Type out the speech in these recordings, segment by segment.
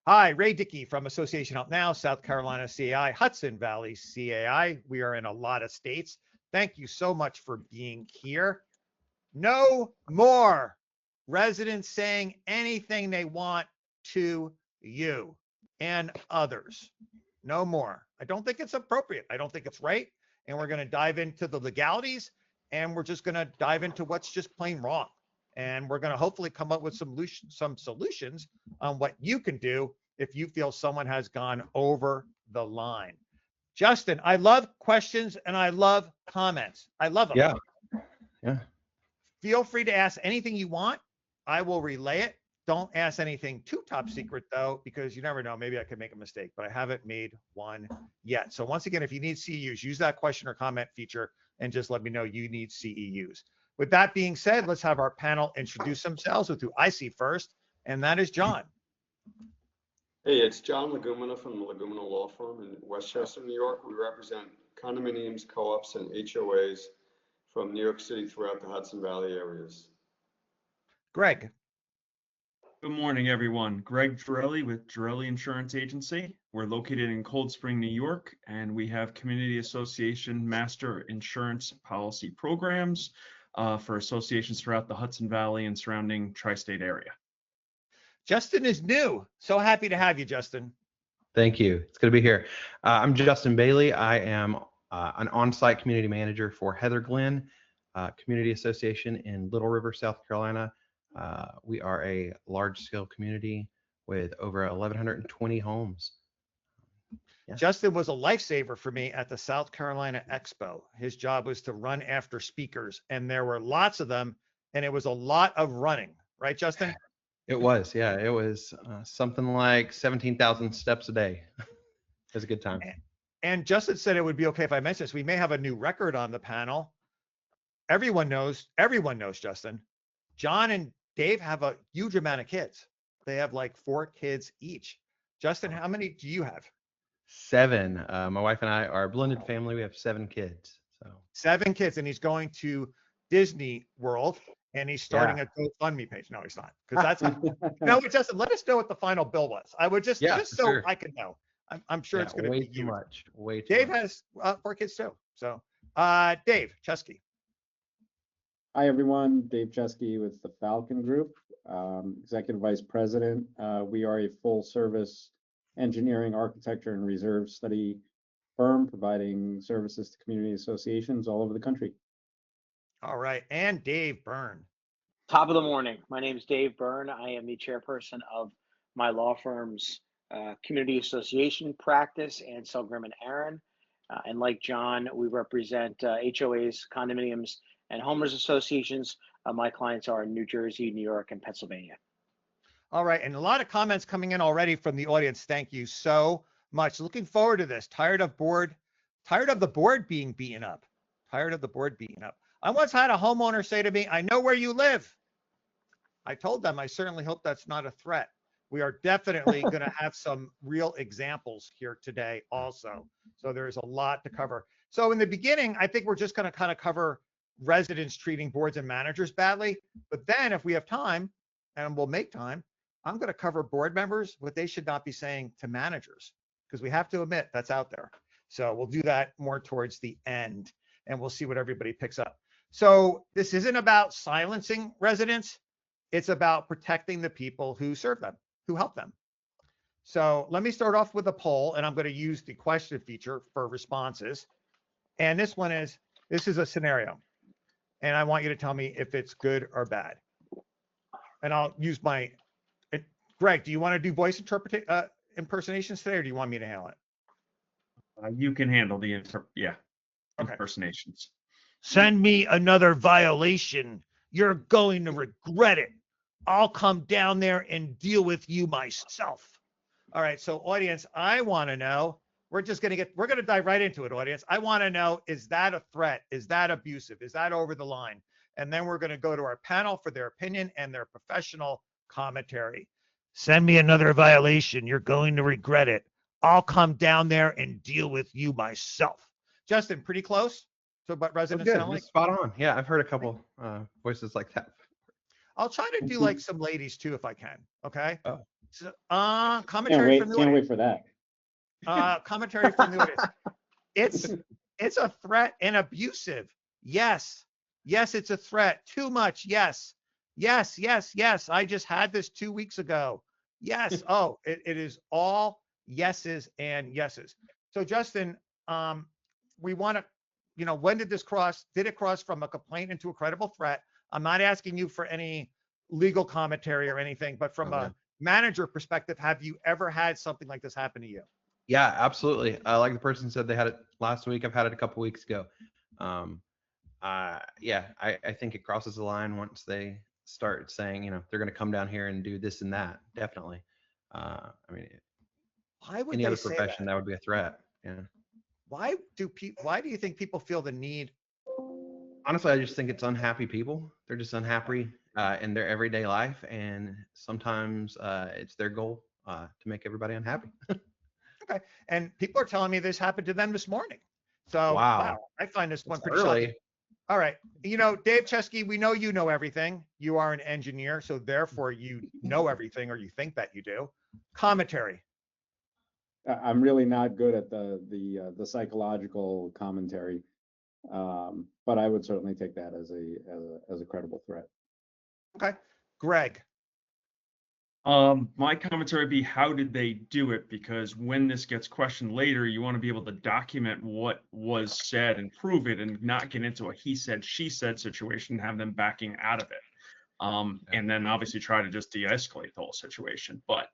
Hi, Ray Dickey from Association Help Now, South Carolina CAI, Hudson Valley CAI. We are in a lot of states. Thank you so much for being here. No more residents saying anything they want to you and others. No more. I don't think it's appropriate. I don't think it's right. And we're going to dive into the legalities, and we're just going to dive into what's just plain wrong. And we're going to hopefully come up with some solutions on what you can do if you feel someone has gone over the line. Justin, I love questions and I love comments. I love them. Yeah. Feel free to ask anything you want. I will relay it. Don't ask anything too top secret though, because you never know. Maybe I could make a mistake, but I haven't made one yet. So once again, if you need CEUs, use that question or comment feature and just let me know you need CEUs. With that being said, let's have our panel introduce themselves with who I see first, and that is John. Hey, it's John Legumina from the Legumina Law Firm in Westchester, New York. We represent condominiums, co-ops, and HOAs from New York City throughout the Hudson Valley areas. Greg. Good morning, everyone. Greg Drelli with Drelli Insurance Agency. We're located in Cold Spring, New York, and we have Community Association Master Insurance Policy Programs for associations throughout the Hudson Valley and surrounding tri-state area. Justin is new. So happy to have you, Justin. Thank you. It's good to be here. I'm Justin Bailey. I am an on-site community manager for Heather Glen Community Association in Little River, South Carolina. We are a large-scale community with over 1,120 homes. Yeah. Justin was a lifesaver for me at the South Carolina Expo. His job was to run after speakers, and there were lots of them, and it was a lot of running. Right, Justin? It was, yeah. It was something like 17,000 steps a day. It was a good time. And Justin said it would be okay if I mentioned this. We may have a new record on the panel. Everyone knows, Justin. John and Dave have a huge amount of kids. They have like 4 kids each. Justin, how many do you have? 7. My wife and I are a blended family. We have 7 kids. So 7 kids, and he's going to Disney World. And he's starting a GoFundMe page. No, he's not, because that's no. Justin, let us know what the final bill was. I would just so sure. I can know. I'm sure it's going to be too much. Way too Dave much. has 4 kids too. So, Dave Chesky. Hi everyone, Dave Chesky with the Falcon Group, Executive Vice President. We are a full-service engineering, architecture, and reserve study firm providing services to community associations all over the country. All right, and Dave Byrne. Top of the morning. My name is Dave Byrne. I am the chairperson of my law firm's community association practice and Selgrim and Aaron. And like John, we represent HOAs, condominiums, and homeowners associations. My clients are in New Jersey, New York, and Pennsylvania. All right, and a lot of comments coming in already from the audience. Thank you so much. Looking forward to this. Tired of the board being beaten up. Tired of the board beaten up. I once had a homeowner say to me, "I know where you live." I told them, I certainly hope that's not a threat. We are definitely going to have some real examples here today also. So there's a lot to cover. So in the beginning, I think we're just going to kind of cover residents treating boards and managers badly. But then if we have time, and we'll make time, I'm going to cover board members, what they should not be saying to managers, because we have to admit that's out there. So we'll do that more towards the end, and we'll see what everybody picks up. So this isn't about silencing residents. It's about protecting the people who serve them, who help them. So let me start off with a poll, and I'm going to use the question feature for responses. And this is a scenario. And I want you to tell me if it's good or bad. And I'll use Greg, do you want to do voice impersonations today, or do you want me to handle it? You can handle the impersonations. Send me another violation. You're going to regret it. I'll come down there and deal with you myself. All right, so audience, I want to know, we're going to dive right into it, audience. I want to know, is that a threat? Is that abusive? Is that over the line? And then we're going to go to our panel for their opinion and their professional commentary. Send me another violation. You're going to regret it. I'll come down there and deal with you myself. Justin, pretty close to what residents sound like? Spot on. Yeah, I've heard a couple voices like that. I'll try to do like some ladies too, if I can. Okay. Oh. So, Can't commentary from the wait audience. for that. Commentary from the audience. It's a threat and abusive. Yes. Yes, it's a threat. Too much. Yes. Yes, yes, yes. I just had this 2 weeks ago. Yes. Oh, it is all yeses and yeses. So Justin, we want to, when did this cross? Did it cross from a complaint into a credible threat? I'm not asking you for any legal commentary or anything, but from Okay. a manager perspective, have you ever had something like this happen to you? Yeah, absolutely. Like the person said, they had it last week. I've had it a couple weeks ago. Yeah, I think it crosses the line once they start saying, they're going to come down here and do this and that. Definitely. I mean, Why would any they other say profession, that? that would be a threat. Yeah. Why do you think people feel the need? Honestly, I just think it's unhappy people. They're just unhappy in their everyday life, and sometimes it's their goal to make everybody unhappy. Okay. And people are telling me this happened to them this morning. So, wow, Wow, I find this one it's pretty shocking. early. All right. Dave Chesky, we know you know everything. You are an engineer, so therefore you know everything, or you think that you do. Commentary. I'm really not good at the psychological commentary, but I would certainly take that as a credible threat. Okay. Greg. My commentary would be, how did they do it? Because when this gets questioned later, you want to be able to document what was said and prove it, and not get into a he said, she said situation, and have them backing out of it. And then obviously try to just de-escalate the whole situation. But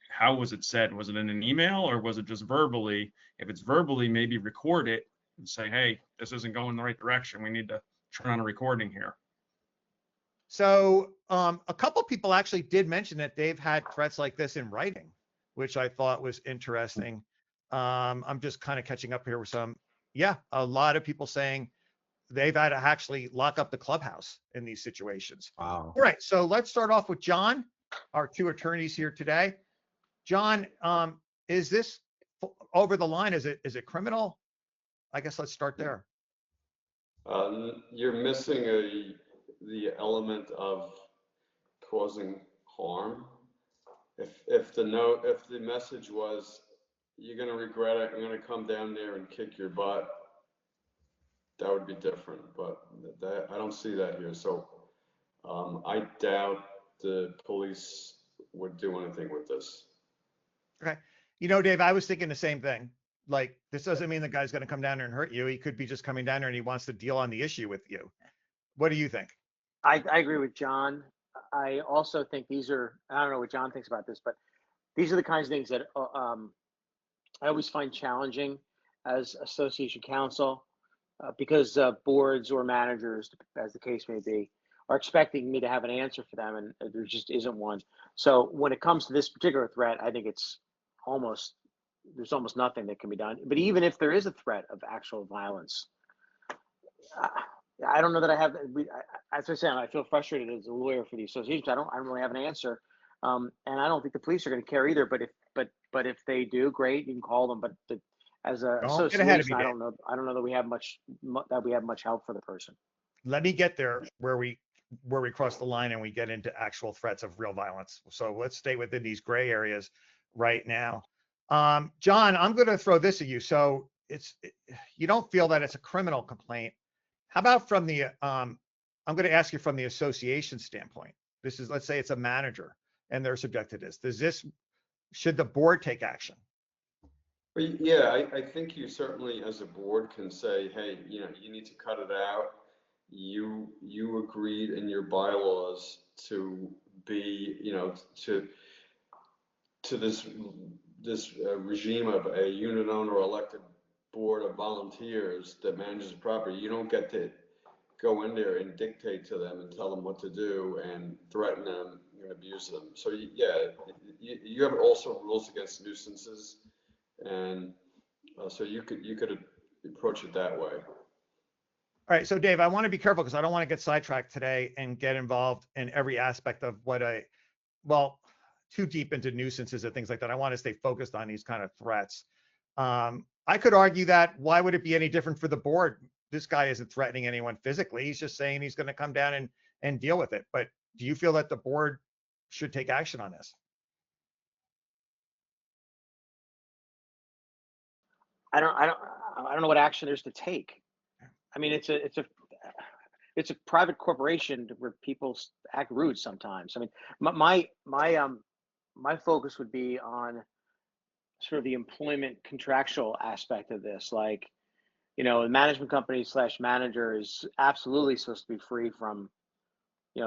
how was it said? Was it in an email, or was it just verbally? If it's verbally, maybe record it and say, hey, this isn't going the right direction. We need to turn on a recording here. So a couple people actually did mention that they've had threats like this in writing, which I thought was interesting. I'm just kind of catching up here with a lot of people saying they've had to actually lock up the clubhouse in these situations. Wow. All right, so let's start off with John, our two attorneys here today. John, is this over the line? Is it criminal? I guess let's start there. You're missing the element of causing harm. If the message was, you're gonna regret it, I'm gonna come down there and kick your butt, that would be different. But I don't see that here. So I doubt the police would do anything with this. Okay. Dave, I was thinking the same thing. Like, this doesn't mean the guy's going to come down there and hurt you. He could be just coming down there and he wants to deal on the issue with you. What do you think? I agree with John. I also think I don't know what John thinks about this, but these are the kinds of things that I always find challenging as association counsel, because boards or managers, as the case may be, are expecting me to have an answer for them, and there just isn't one. So when it comes to this particular threat, I think there's almost nothing that can be done. But even if there is a threat of actual violence, I don't know that I have. As I said, I feel frustrated as a lawyer for the association. I don't really have an answer, and I don't think the police are going to care either. But if they do, great, you can call them. But as a Don't get ahead of association, me, I Dave. don't know that we have much help for the person. Let me get there where we cross the line and we get into actual threats of real violence. So let's stay within these gray areas right now. John, I'm going to throw this at you. So you don't feel that it's a criminal complaint. How about from the, I'm going to ask you from the association standpoint. Let's say it's a manager and they're subject to this. Should the board take action? But yeah, I think you certainly, as a board, can say, hey, you need to cut it out. You agreed in your bylaws to be, to this regime of a unit owner or elected board of volunteers that manages the property. You don't get to go in there and dictate to them and tell them what to do and threaten them and abuse them. So yeah, you have also rules against nuisances, and so you could approach it that way. All right. So Dave, I want to be careful because I don't want to get sidetracked today and get involved in every aspect of too deep into nuisances and things like that. I want to stay focused on these kind of threats. I could argue that why would it be any different for the board? This guy isn't threatening anyone physically. He's just saying he's going to come down and deal with it. But do you feel that the board should take action on this? I don't know what action there's to take. I mean, it's a private corporation where people act rude sometimes. I mean, my focus would be on sort of the employment contractual aspect of this. Like, the management company slash manager is absolutely supposed to be free from,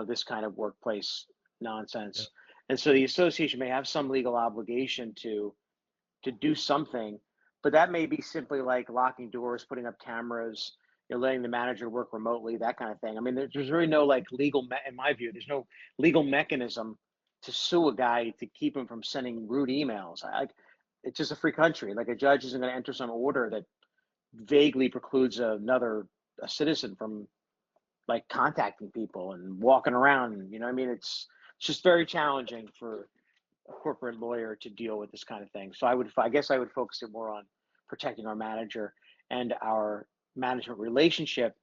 this kind of workplace nonsense. And so the association may have some legal obligation to do something, but that may be simply like locking doors, putting up cameras, letting the manager work remotely, that kind of thing. I mean, there's really no like in my view, there's no legal mechanism to sue a guy to keep him from sending rude emails. It's just a free country. Like a judge isn't going to enter some order that vaguely precludes a citizen from like contacting people and walking around. You know what I mean? It's just very challenging for a corporate lawyer to deal with this kind of thing. So I guess I would focus it more on protecting our manager and our management relationship,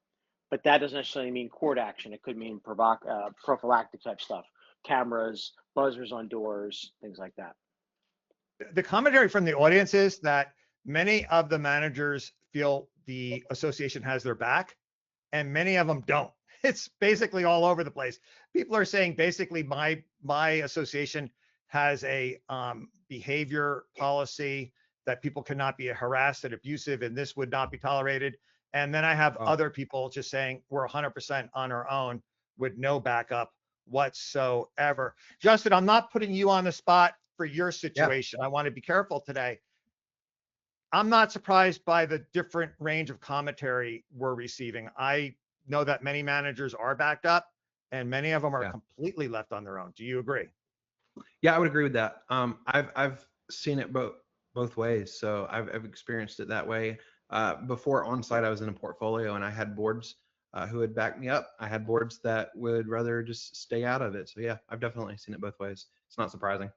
but that doesn't necessarily mean court action. It could mean prophylactic type stuff, cameras, buzzers on doors, things like that. The commentary from the audience is that many of the managers feel the association has their back and many of them don't. It's basically all over the place. People are saying basically my association has a behavior policy that people cannot be harassed and abusive, and this would not be tolerated. And then I have other people just saying we're 100% on our own with no backup whatsoever. Justin, I'm not putting you on the spot for your situation. I want to be careful today. I'm not surprised by the different range of commentary we're receiving. I know that many managers are backed up and many of them are completely left on their own. Do you agree? Yeah, I would agree with that. I've seen it both ways. So I've experienced it that way. Before on-site, I was in a portfolio and I had boards who would back me up. I had boards that would rather just stay out of it. So yeah, I've definitely seen it both ways. It's not surprising.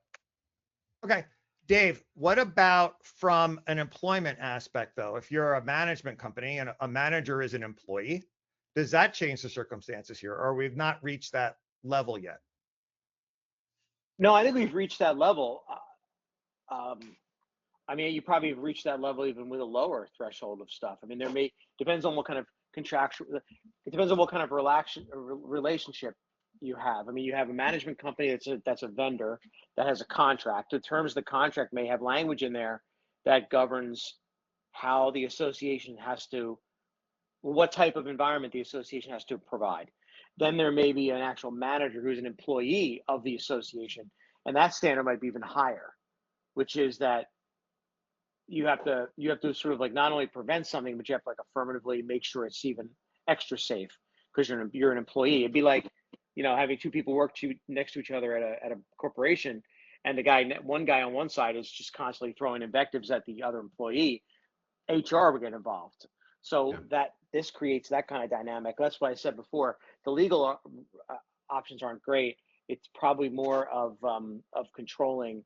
Okay. Dave, what about from an employment aspect though? If you're a management company and a manager is an employee, does that change the circumstances here, or we've not reached that level yet? No, I think we've reached that level. I mean, you probably have reached that level even with a lower threshold of stuff. I mean, depends on what kind of contractual, it depends on what kind of relationship you have. I mean, you have a management company that's a vendor that has a contract. The terms of the contract may have language in there that governs how the association what type of environment the association has to provide. Then there may be an actual manager who's an employee of the association, and that standard might be even higher, which is that you have to sort of like not only prevent something, but you have to like affirmatively make sure it's even extra safe because you're an employee. It'd be like, having two people work next to each other at a corporation, and one guy on one side is just constantly throwing invectives at the other employee. HR would get involved. So that this creates that kind of dynamic. That's why I said before, the legal options aren't great. It's probably more of controlling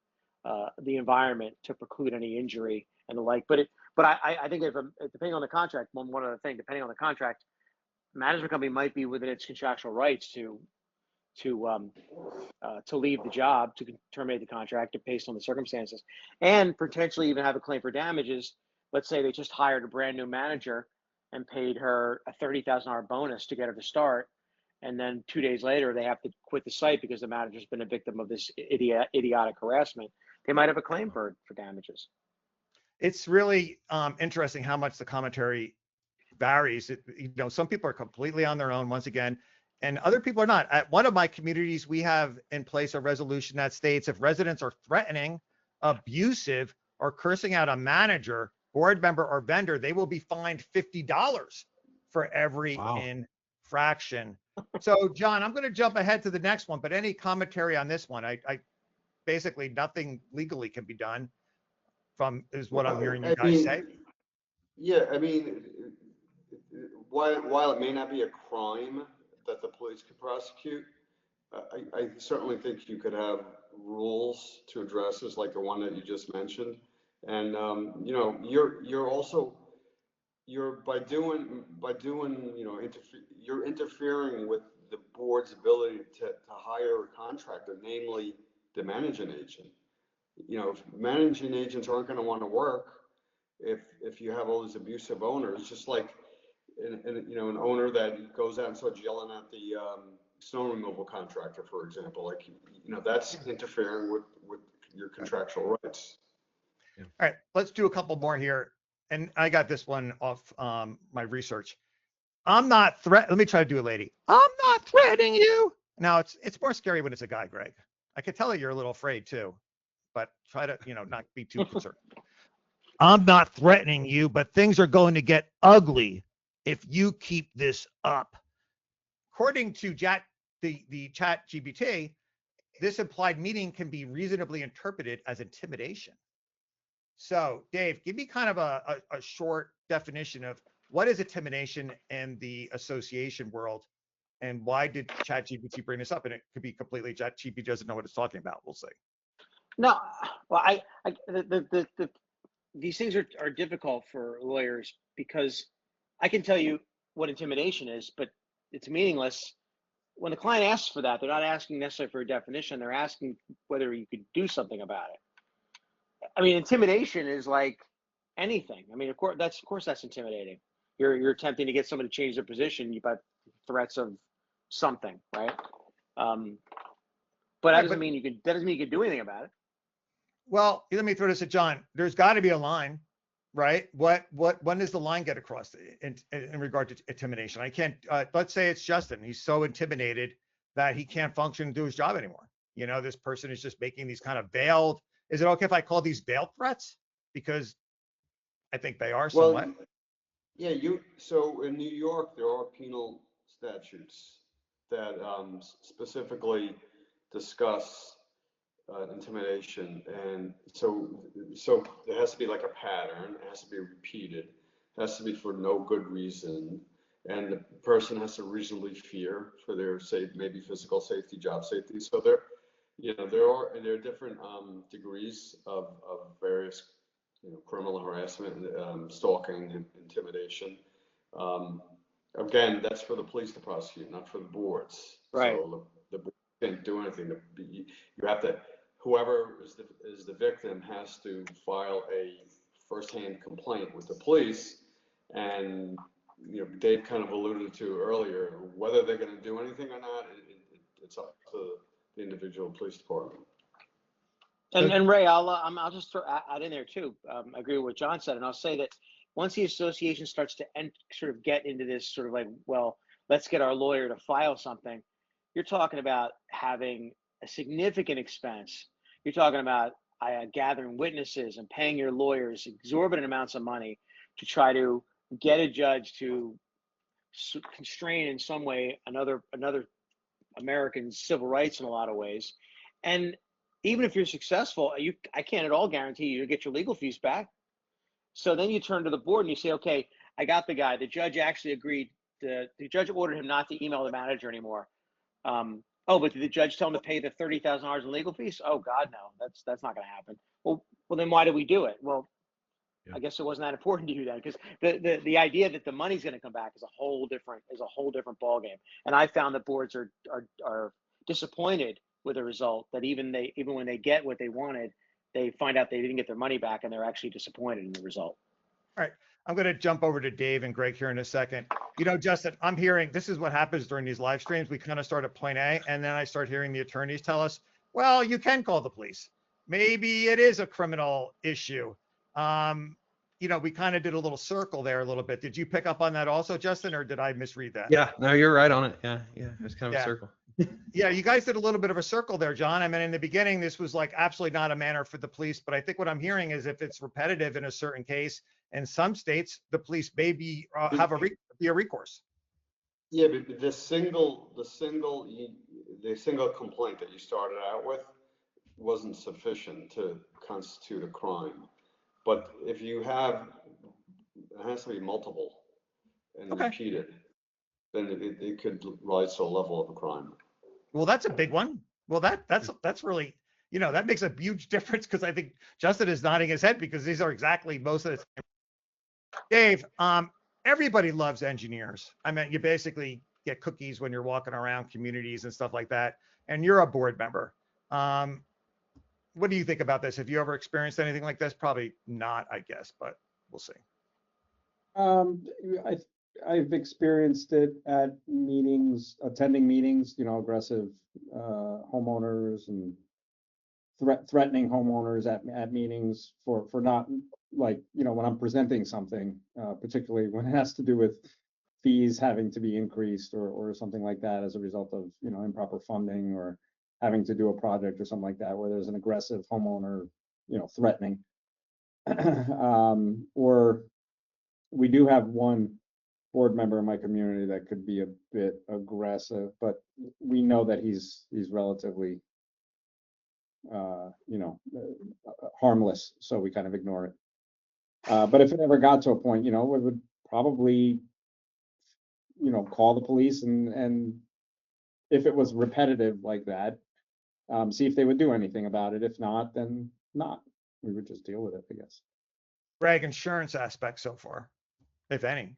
the environment to preclude any injury and the like. But I think depending on the contract, one other thing, depending on the contract, management company might be within its contractual rights to leave the job, to terminate the contract based on the circumstances, and potentially even have a claim for damages. Let's say they just hired a brand new manager and paid her a $30,000 bonus to get her to start, and then 2 days later they have to quit the site because the manager's been a victim of this idiotic harassment. They might have a claim for damages. It's really interesting how much the commentary varies. Some people are completely on their own once again, and other people are not. At one of my communities, we have in place a resolution that states if residents are threatening, abusive, or cursing out a manager, board member, or vendor, they will be fined $50 for every infraction. So, John, I'm going to jump ahead to the next one, but any commentary on this one? I basically nothing legally can be done is what I'm hearing you guys say. Yeah, I mean, while it may not be a crime that the police could prosecute, I certainly think you could have rules to address this, like the one that you just mentioned. And you're interfering with the board's ability to hire a contractor, namely the managing agent. If managing agents aren't going to want to work, if you have all these abusive owners, just like an owner that goes out and starts yelling at the snow removal contractor, for example, like that's interfering with your contractual rights. All right, let's do a couple more here. And I got this one off my research. Let me try to do it, lady. I'm not threatening you. Now it's more scary when it's a guy, Greg. I can tell that you're a little afraid too, but try to, not be too concerned. I'm not threatening you, but things are going to get ugly if you keep this up. According to the chat GPT, this implied meaning can be reasonably interpreted as intimidation. So, Dave, give me kind of a short definition of what is intimidation in the association world, and why did ChatGPT bring this up? And it could be completely ChatGPT doesn't know what it's talking about. We'll see. No, well, these things are difficult for lawyers because I can tell you what intimidation is, but it's meaningless. When the client asks for that, they're not asking necessarily for a definition. They're asking whether you could do something about it. I mean, intimidation is like anything. I mean, of course that's intimidating. You're attempting to get someone to change their position. You've got threats of something, right? But that doesn't mean you can do anything about it. Well, let me throw this at John. There's got to be a line, right? When does the line get across in regard to intimidation? I can't. Let's say it's Justin. He's so intimidated that he can't function and do his job anymore. This person is just making these kind of veiled. Is it okay if I call these veiled threats? Because I think they are somewhat. Well, yeah. So in New York, there are penal statutes that specifically discuss intimidation, and so there has to be like a pattern. It has to be repeated. It has to be for no good reason, and the person has to reasonably fear for their maybe physical safety, job safety. So there are different degrees of various criminal harassment, stalking, intimidation. Again, that's for the police to prosecute, not for the boards. Right. So the board can't do anything. You have to. Whoever is the victim has to file a first-hand complaint with the police, and Dave kind of alluded to earlier whether they're going to do anything or not. It's up to the individual police department. And Ray, I'll just add in there too. I agree with what John said, and I'll say that once the association starts to sort of get into this sort of like, well, let's get our lawyer to file something, you're talking about having a significant expense. You're talking about gathering witnesses and paying your lawyers exorbitant amounts of money to try to get a judge to constrain in some way another American's civil rights in a lot of ways. And even if you're successful, I can't at all guarantee you to get your legal fees back. So then you turn to the board and you say, okay, I got the guy. The judge actually agreed. The judge ordered him not to email the manager anymore. But did the judge tell him to pay the $30,000 in legal fees? Oh God, no, that's not going to happen. Well, then why did we do it? Well, yeah. I guess it wasn't that important to you then, because the idea that the money's going to come back is a whole different ballgame. And I found that boards are disappointed with the result, that even when they get what they wanted, they find out they didn't get their money back, and they're actually disappointed in the result. All right. I'm going to jump over to Dave and Greg here in a second. Justin, I'm hearing this is what happens during these live streams. We kind of start at point A, and then I start hearing the attorneys tell us, well, you can call the police. Maybe it is a criminal issue. We kind of did a little circle there a little bit. Did you pick up on that also, Justin, or did I misread that? Yeah, no, you're right on it. Yeah, it was kind of a circle. Yeah, you guys did a little bit of a circle there, John. I mean, in the beginning, this was like absolutely not a manner for the police, but I think what I'm hearing is if it's repetitive in a certain case, in some states, the police may be have a recourse. Yeah, but the single complaint that you started out with wasn't sufficient to constitute a crime. But if you have, it has to be multiple and repeated, then it could rise to a level of a crime. Well, that's a big one. Well, that's really, that makes a huge difference, because I think Justin is nodding his head because these are exactly most of the time. Dave, everybody loves engineers. I mean, you basically get cookies when you're walking around communities and stuff like that, and you're a board member. What do you think about this? Have you ever experienced anything like this? Probably not, I guess, but We'll see. Um, I've experienced it at meetings, attending meetings, aggressive homeowners and threatening homeowners at meetings for not, like, when I'm presenting something, particularly when it has to do with fees having to be increased or something like that as a result of, improper funding or having to do a project or something like that, where there's an aggressive homeowner, threatening. Or we do have one board member in my community that could be a bit aggressive, but we know that he's relatively harmless, so we kind of ignore it. But if it ever got to a point, we would probably, call the police and if it was repetitive like that, see if they would do anything about it. If not, then not. We would just deal with it, I guess. Greg, insurance aspect so far, if any.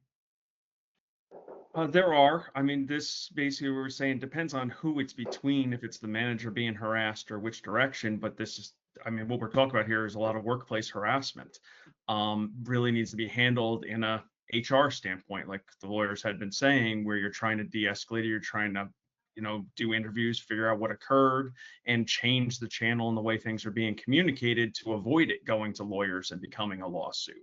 There are. I mean, this basically we're saying depends on who it's between, if it's the manager being harassed or which direction. But this is, I mean, what we're talking about here is a lot of workplace harassment. Really needs to be handled in a HR standpoint, like the lawyers had been saying, where you're trying to de-escalate, you're trying to, do interviews, figure out what occurred, and change the channel and the way things are being communicated to avoid it going to lawyers and becoming a lawsuit.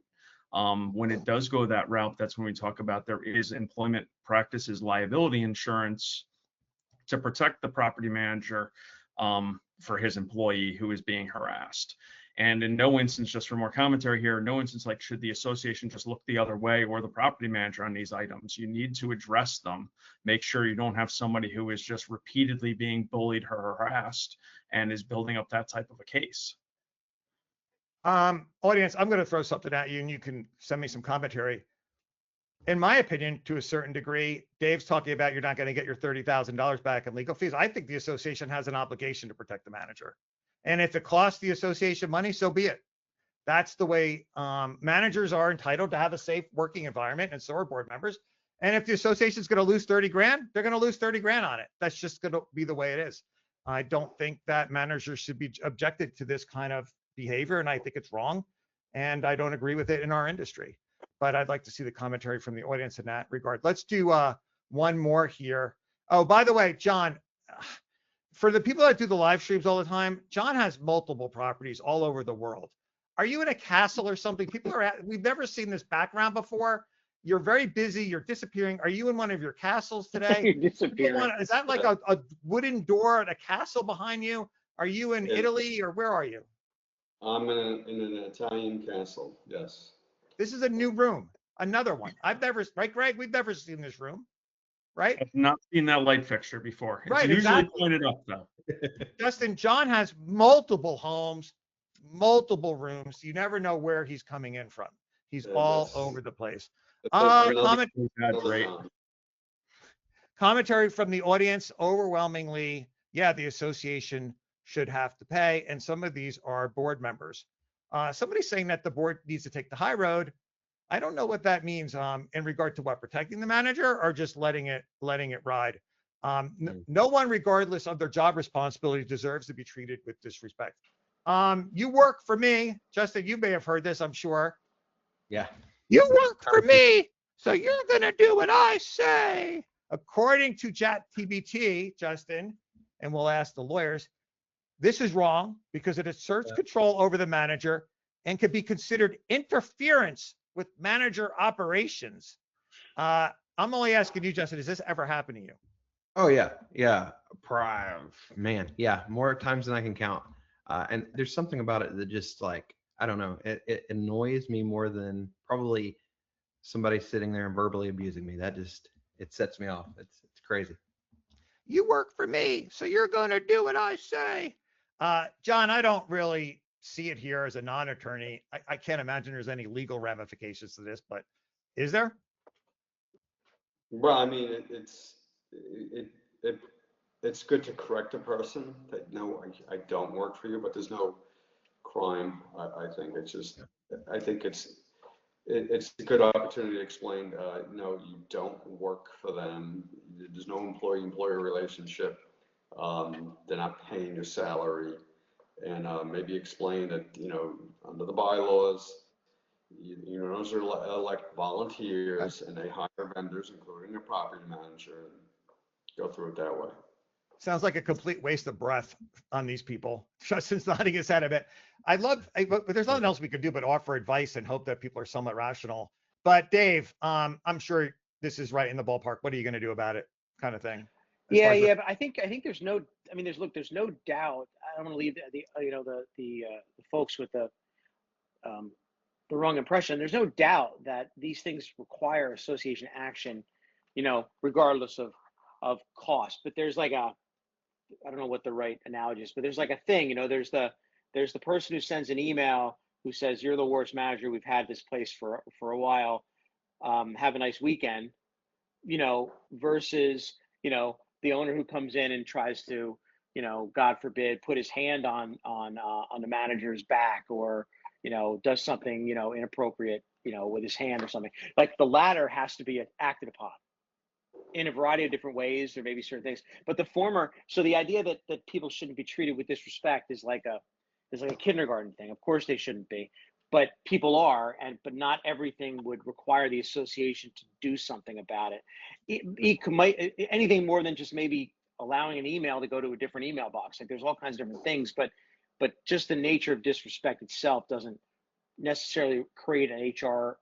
When it does go that route, that's when we talk about there is employment practices liability insurance to protect the property manager for his employee who is being harassed. And in no instance, just for more commentary here, no instance like should the association just look the other way or the property manager on these items. You need to address them. Make sure you don't have somebody who is just repeatedly being bullied or harassed and is building up that type of a case. Audience, I'm going to throw something at you and you can send me some commentary. In my opinion, to a certain degree, Dave's talking about you're not going to get your $30,000 back in legal fees. I think the association has an obligation to protect the manager. And if it costs the association money, so be it. That's the way managers are entitled to have a safe working environment, and so are board members. And if the association is going to lose 30 grand, they're going to lose 30 grand on it. That's just going to be the way it is. I don't think that managers should be objected to this kind of behavior, and I think it's wrong. And I don't agree with it in our industry. But I'd like to see the commentary from the audience in that regard. Let's do one more here. Oh, by the way, John, for the people that do the live streams all the time, John has multiple properties all over the world. Are you in a castle or something? We've never seen this background before. You're very busy. You're disappearing. Are you in one of your castles today? You're disappearing. Is that like a wooden door at a castle behind you? Are you in Italy or where are you? I'm in an Italian castle, yes. This is a new room, another one. Right, Greg? We've never seen this room, right? I've not seen that light fixture before. It's Right, usually exactly. pointed up though. Justin, John has multiple homes, multiple rooms. You never know where he's coming in from. He's all over the place. Commentary from the audience, overwhelmingly, yeah, the association should have to pay, and some of these are board members. Somebody's saying that the board needs to take the high road. I don't know what that means in regard to what, protecting the manager or just letting it ride. No one, regardless of their job responsibility, deserves to be treated with disrespect. You work for me, Justin. You may have heard this, I'm sure. Yeah. You work for me, so you're gonna do what I say. According to ChatGPT, Justin, and we'll ask the lawyers, this is wrong because it asserts control over the manager and could be considered interference with manager operations. I'm only asking you, Justin, has this ever happened to you? Oh yeah, yeah. Man, yeah, more times than I can count. And there's something about it that just like, I don't know, it annoys me more than probably somebody sitting there and verbally abusing me. That just, it sets me off. It's crazy. You work for me, so you're going to do what I say. John, I don't really see it here as a non-attorney. I can't imagine there's any legal ramifications to this, but is there? Well, I mean, it's good to correct a person that, no, I don't work for you, but there's no crime. I think it's just, I think it's a good opportunity to explain, no, you don't work for them. There's no employee-employer relationship. They're not paying your salary. And maybe explain that, under the bylaws, Owners are like volunteers, and they hire vendors, including a property manager, and go through it that way. Sounds like a complete waste of breath on these people. Justin's nodding his head a bit. But there's nothing else we could do but offer advice and hope that people are somewhat rational. But Dave, I'm sure this is right in the ballpark. What are you going to do about it, kind of thing? Yeah. But I think there's no. I mean, there's no doubt. I don't want to leave the folks with the wrong impression. There's no doubt that these things require association action, regardless of cost. But there's like I don't know what the right analogy is, but there's like a thing, there's the person who sends an email who says, "You're the worst manager. We've had this place for a while. Have a nice weekend," versus, the owner who comes in and tries to, God forbid, put his hand on the manager's back, or, does something, inappropriate, with his hand or something. Like, the latter has to be acted upon in a variety of different ways, or maybe certain things. But the former, so the idea that people shouldn't be treated with disrespect is like a kindergarten thing. Of course they shouldn't be, but people are, but not everything would require the association to do something about it. It might, anything more than just maybe allowing an email to go to a different email box. Like, there's all kinds of different things, but just the nature of disrespect itself doesn't necessarily create an HR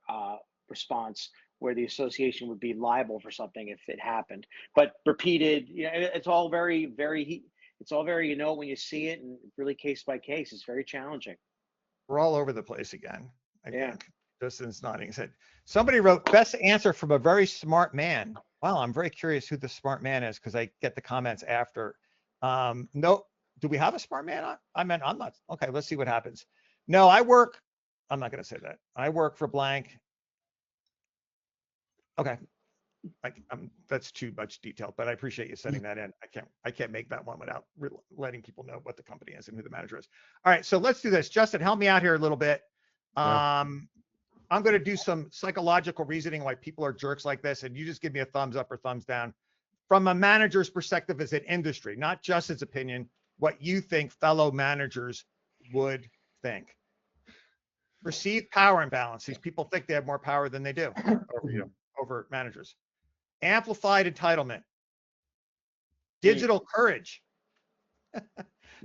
response where the association would be liable for something if it happened. But repeated, it's all very, very, it's all very, when you see it, and really case by case, it's very challenging. We're all over the place again. I Yeah. think Justin's nodding his head. Somebody wrote best answer from a very smart man. Wow, I'm very curious who the smart man is, because I get the comments after. No, do we have a smart man on? I'm not. Okay, let's see what happens. No, I'm not going to say that. I work for blank. Okay. That's too much detail, but I appreciate you setting that in. I can't make that one without letting people know what the company is and who the manager is. All right, so let's do this. Justin, help me out here a little bit. Yeah. I'm going to do some psychological reasoning why people are jerks like this, and you just give me a thumbs up or thumbs down from a manager's perspective as an industry, not just his opinion, what you think fellow managers would think. Perceived power imbalance. These people think they have more power than they do over managers. Amplified entitlement. Digital courage.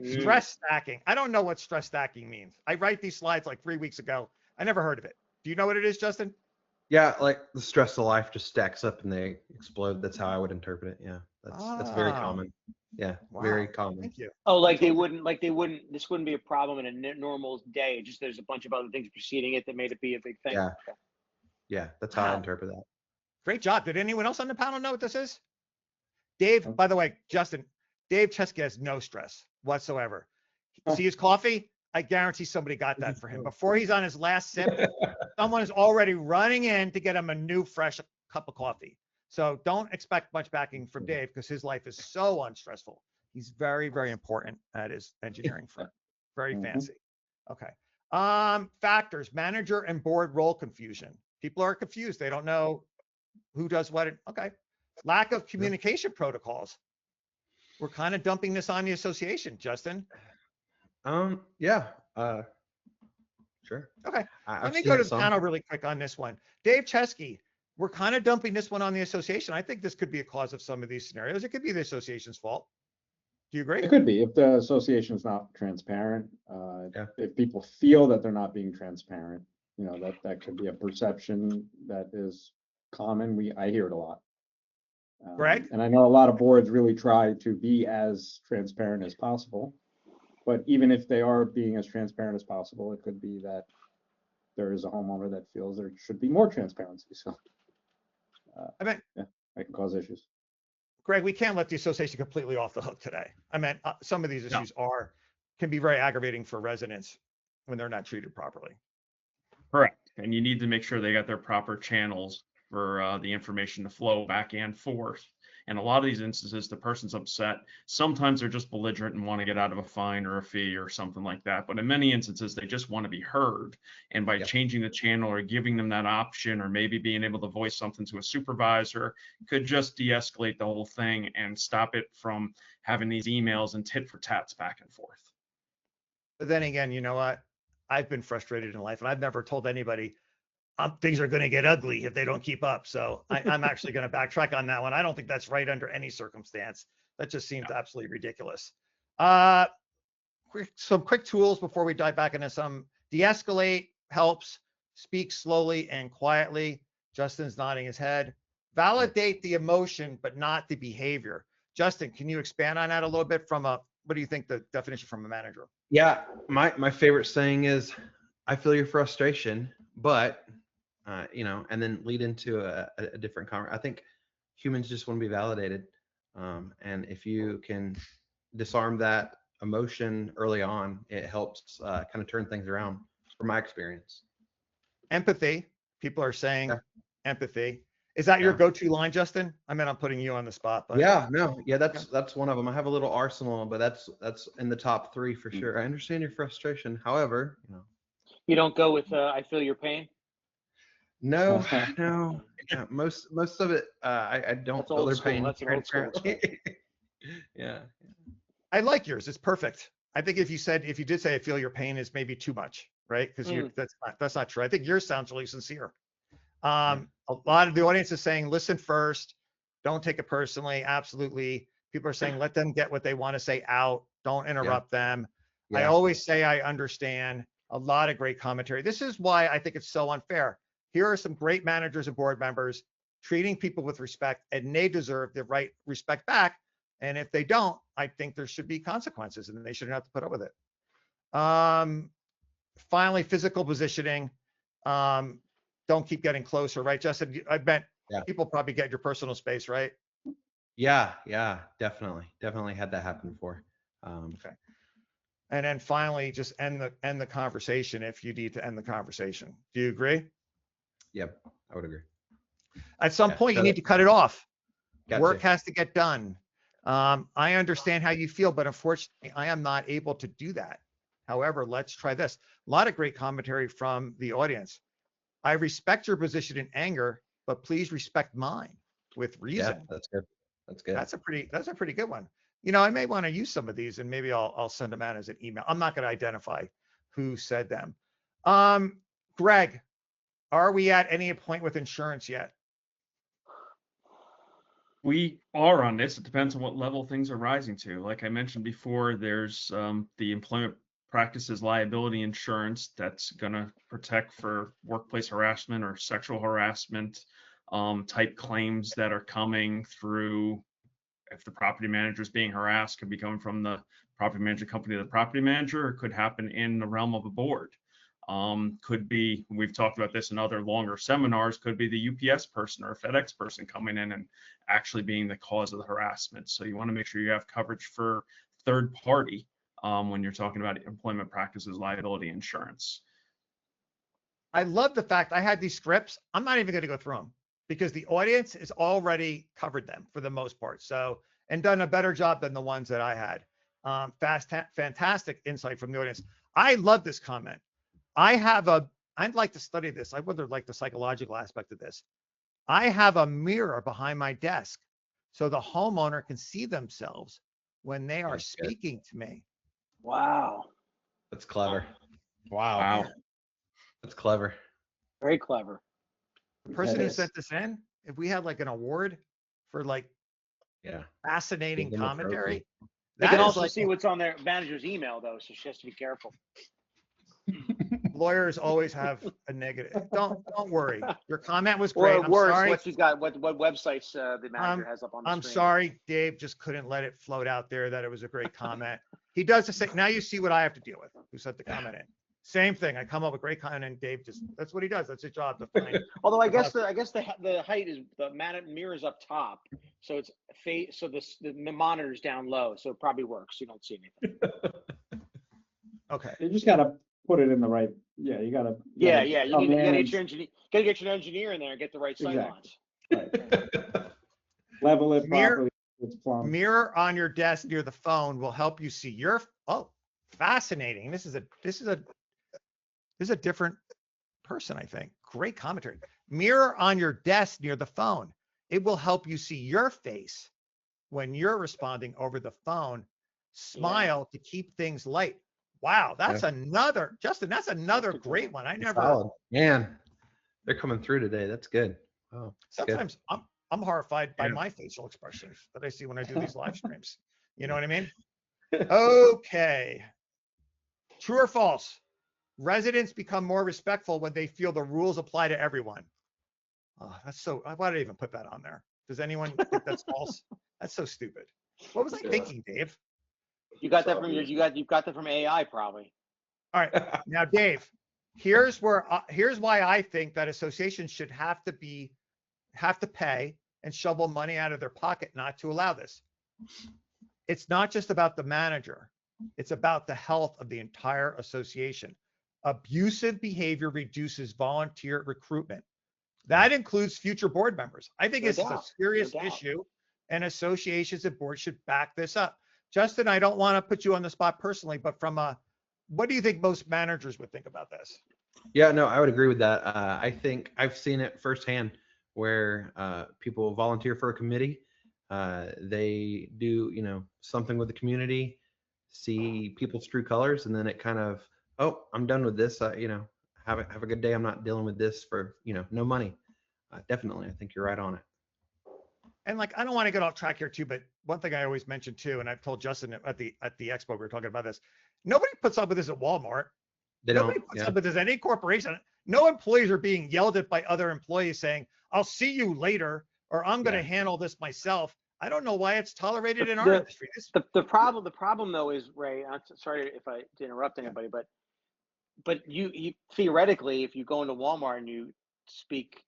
Stress stacking. I don't know what stress stacking means. I write these slides like 3 weeks ago. I never heard of it. Do you know what it is, Justin? Yeah, like the stress of life just stacks up and they explode. That's how I would interpret it. Yeah, that's very common. Yeah, Wow. very common. Thank you. Oh, this wouldn't be a problem in a normal day. Just there's a bunch of other things preceding it that made it be a big thing. Yeah. Yeah, that's how I interpret that. Great job. Did anyone else on the panel know what this is? Dave, by the way, Justin, Dave Chesky has no stress whatsoever. See his coffee? I guarantee somebody got that for him. Before he's on his last sip, someone is already running in to get him a new, fresh cup of coffee. So don't expect much backing from Dave, because his life is so unstressful. He's very, very important at his engineering firm. Very fancy. Okay. Factors, manager and board role confusion. People are confused. They don't know who does what. Okay. Lack of communication protocols. We're kind of dumping this on the association, Justin. Yeah. Sure. Okay. Let me go to the panel really quick on this one. Dave Chesky, we're kind of dumping this one on the association. I think this could be a cause of some of these scenarios. It could be the association's fault. Do you agree? It could be if the association is not transparent. If people feel that they're not being transparent, that could be a perception that is common. I hear it a lot. Greg? And I know a lot of boards really try to be as transparent as possible. But even if they are being as transparent as possible, it could be that there is a homeowner that feels there should be more transparency. So, that can cause issues. Greg, we can't let the association completely off the hook today. I mean, some of these issues can be very aggravating for residents when they're not treated properly. Correct. And you need to make sure they got their proper channels for the information to flow back and forth. And a lot of these instances, the person's upset. Sometimes they're just belligerent and want to get out of a fine or a fee or something like that. But in many instances, they just want to be heard. And by changing the channel or giving them that option, or maybe being able to voice something to a supervisor, could just de-escalate the whole thing and stop it from having these emails and tit for tats back and forth. But then again, you know what? I've been frustrated in life, and I've never told anybody, things are going to get ugly if they don't keep up. So I'm actually going to backtrack on that one. I don't think that's right under any circumstance. That just seems absolutely ridiculous. Some quick tools before we dive back into some. De-escalate helps. Speak slowly and quietly. Justin's nodding his head. Validate the emotion, but not the behavior. Justin, can you expand on that a little bit what do you think the definition from a manager? Yeah, my favorite saying is, I feel your frustration, but and then lead into a different conversation. I think humans just want to be validated, and if you can disarm that emotion early on, it helps kind of turn things around. From my experience. Empathy. People are saying empathy. Is that your go-to line, Justin? I mean, I'm putting you on the spot, but that's one of them. I have a little arsenal, but that's in the top 3 for sure. I understand your frustration. However, you don't go with I feel your pain. No. Yeah, most of it, I don't feel their pain. That's old school. Yeah. I like yours. It's perfect. I think if you did say I feel your pain is maybe too much, right? Because that's not true. I think yours sounds really sincere. A lot of the audience is saying, listen first, don't take it personally. Absolutely. People are saying, let them get what they want to say out. Don't interrupt them. I always say, I understand. A lot of great commentary. This is why I think it's so unfair. Here are some great managers and board members treating people with respect, and they deserve the right respect back. And if they don't, I think there should be consequences, and they shouldn't have to put up with it. Finally, physical positioning. Don't keep getting closer, right, Justin? I bet people probably get your personal space, right? Yeah, definitely had that happen before. Okay. And then finally, just end the conversation if you need to end the conversation. Do you agree? Yep, I would agree. At some point, you need to cut it off. Work has to get done. I understand how you feel, but unfortunately, I am not able to do that. However, let's try this. A lot of great commentary from the audience. I respect your position in anger, but please respect mine with reason. Yeah, that's good. That's a pretty good one. I may want to use some of these, and maybe I'll send them out as an email. I'm not going to identify who said them. Greg, are we at any point with insurance yet? We are on this. It depends on what level things are rising to. Like I mentioned before, there's the employment practices liability insurance that's going to protect for workplace harassment or sexual harassment type claims that are coming through. If the property manager is being harassed, could be coming from the property management company to the property manager, or could happen in the realm of a board. Could be, we've talked about this in other longer seminars, could be the UPS person or a FedEx person coming in and actually being the cause of the harassment. So you want to make sure you have coverage for third party when you're talking about employment practices liability insurance. I love the fact I had these scripts. I'm not even going to go through them because the audience has already covered them for the most part. So, and done a better job than the ones that I had. Fantastic insight from the audience. I love this comment. I'd like to study this. I would like the psychological aspect of this. I have a mirror behind my desk so the homeowner can see themselves when they are speaking to me. Wow. That's clever. Wow. That's clever. Very clever. The person who sent this in, if we had like an award for fascinating commentary. They can also see what's on their manager's email though, so she has to be careful. Lawyers always have a negative. Don't worry. Your comment was great. Or worse, what she's got, what websites the manager has up on the screen. I'm sorry, Dave just couldn't let it float out there that it was a great comment. He does the same. Now you see what I have to deal with. Who sent the comment in? Same thing. I come up with great content, and Dave that's what he does. That's his job to find. Although I guess the height is the mirror's up top, so it's so the monitor's down low, so it probably works. You don't see anything. Okay. You just gotta put it in the right. Yeah, you gotta. You gotta get your engineer in there and get the right sight lines. Right. Level it properly. Mirror on your desk near the phone will help you see your. Oh, fascinating. This is a different person, I think. Great commentary. Mirror on your desk near the phone. It will help you see your face when you're responding over the phone. Smile to keep things light. Wow, that's another, Justin, that's another great one. I never. Solid. Man. They're coming through today. That's good. Oh, that's good. Sometimes I'm horrified by Yeah. my facial expressions that I see when I do these live streams. You know what I mean? Okay. True or false? Residents become more respectful when they feel the rules apply to everyone. Oh, that's so. Why did I even put that on there? Does anyone think that's false? That's so stupid. What was I thinking, Dave? You got that from you got that from AI probably. All right, now Dave, here's why I think that associations should have to pay and shovel money out of their pocket not to allow this. It's not just about the manager. It's about the health of the entire association. Abusive behavior reduces volunteer recruitment. That includes future board members. I think it's a serious issue, and associations and boards should back this up. Justin, I don't want to put you on the spot personally, but what do you think most managers would think about this? Yeah, no, I would agree with that. I think I've seen it firsthand where people volunteer for a committee. They do, something with the community, see people's true colors, and then it kind of, oh, I'm done with this. Have a good day. I'm not dealing with this for, no money. Definitely, I think you're right on it. And I don't want to get off track here too, but one thing I always mention too, and I've told Justin at the expo, we were talking about this. Nobody puts up with this at Walmart. Nobody puts up with this at any corporation. No employees are being yelled at by other employees saying, "I'll see you later," or "I'm going to handle this myself." I don't know why it's tolerated in our industry. The problem though is, Ray, I'm sorry if I interrupt anybody, but you theoretically, if you go into Walmart and you speak,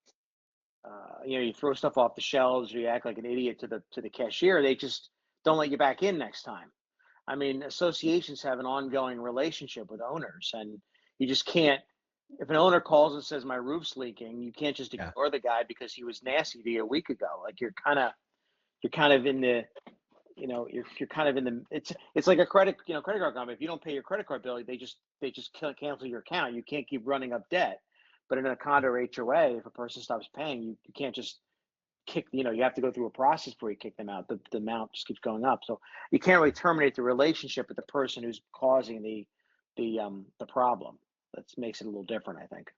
you throw stuff off the shelves, or you act like an idiot to the cashier, they just don't let you back in next time. I mean, associations have an ongoing relationship with owners, and you just can't. If an owner calls and says my roof's leaking, you can't just ignore the guy because he was nasty to you a week ago. Like you're kind of in the, you're kind of in the. It's like a credit card company. If you don't pay your credit card bill, they just cancel your account. You can't keep running up debt. But in a condo or HOA, if a person stops paying, you can't just kick. You have to go through a process before you kick them out. The amount just keeps going up. So you can't really terminate the relationship with the person who's causing the problem. That makes it a little different, I think.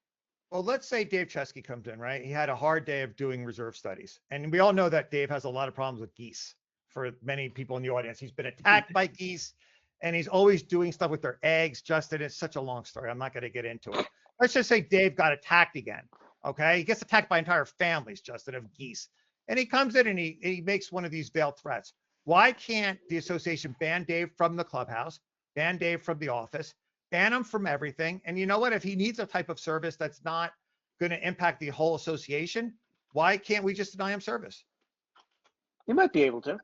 Well, let's say Dave Chesky comes in, right? He had a hard day of doing reserve studies. And we all know that Dave has a lot of problems with geese. For many people in the audience, he's been attacked by geese, and he's always doing stuff with their eggs. Justin, it's such a long story. I'm not going to get into it. Let's just say Dave got attacked again. Okay. He gets attacked by entire families, Justin, of geese. And he comes in and he makes one of these veiled threats. Why can't the association ban Dave from the clubhouse, ban Dave from the office, ban him from everything? And you know what? If he needs a type of service that's not going to impact the whole association, why can't we just deny him service? You might be able to